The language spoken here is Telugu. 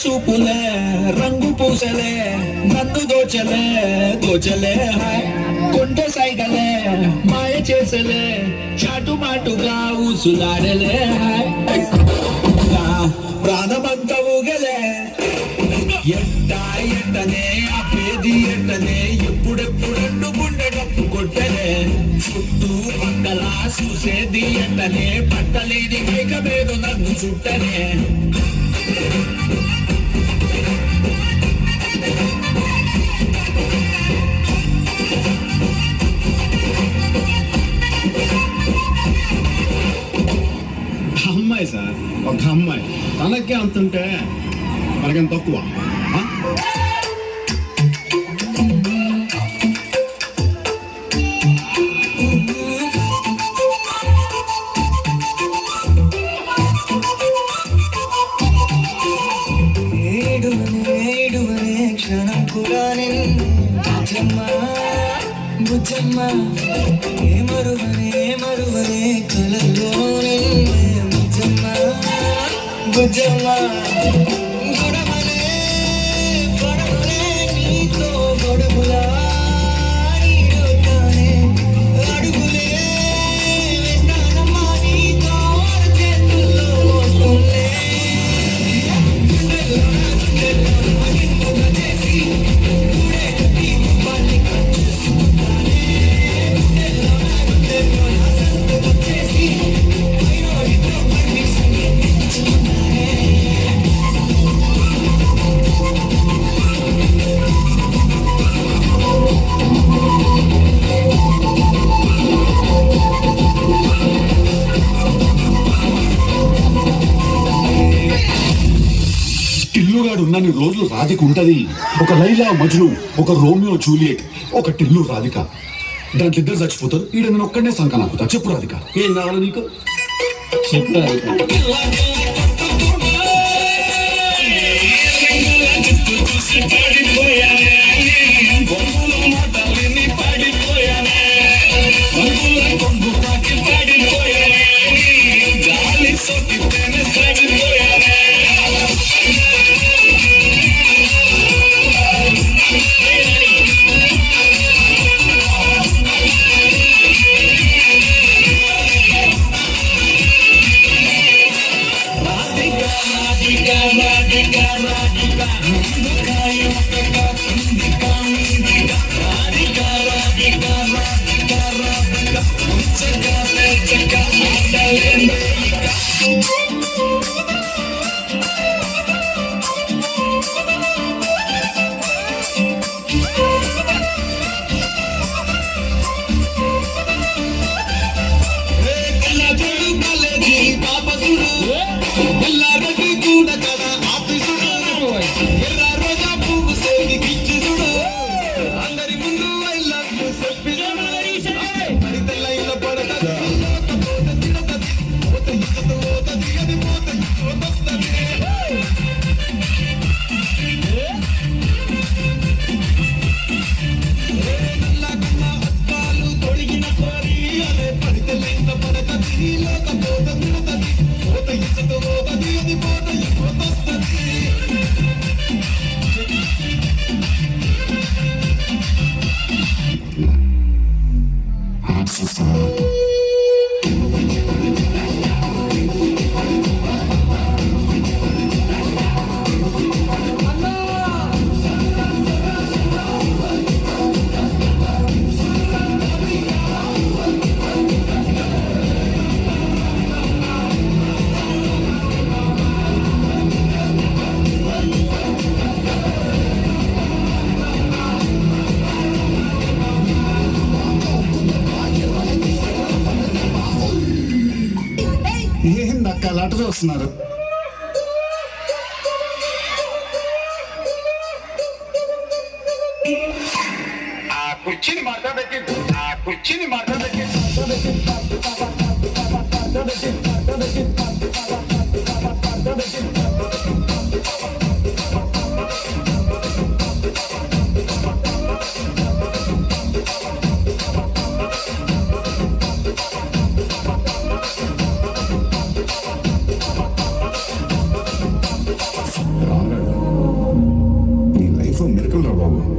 చూపులే రంగు పూసలే నన్ను దోచలే దోచలే హాయ్ కొంటె సైగలే మాయ చేసలే చాటు మాటుగా ఊసులాడలే హాయ్ ప్రాణమంతా ఊగలే ఎంటనే ఆపేది ఎంటనే ఎప్పుడెప్పుడెండు గుండె డప్పు కొట్టలే చుట్టూ పక్కలా చూసేది ఎంటనే పట్టలేని మేక మీద నన్ను చుట్టనే అమ్మాయి సార్ ఒక అమ్మాయి తనకే అంతుంటే మనకేం తక్కువ క్షణం కూడా బుజ్జమ్మ ఏ మరువనే కలలోనే బుజ్జమ్మ గొడవలే గొడవలే నీతో గొడవలా అడుగులే వేస్తానమ్మా నీతో చేతుల్లో వస్తుందే టిల్లుగాడు ఉన్నన్ని రోజులు రాధిక ఉంటది ఒక లైలా మజ్ను ఒక రోమియో జూలియట్ ఒక టిల్లు రాధిక దాంట్లో ఇద్దరు చచ్చిపోతారు ఈడ నేను ఒక్కడనే సంక నాకుతా చెప్పు రాధిక ఏం కావాలి నీకు చెప్పు రాధిక ఏందక్క లట చూస్తున్నారు కుర్చీని మాట్లాడకి బాబు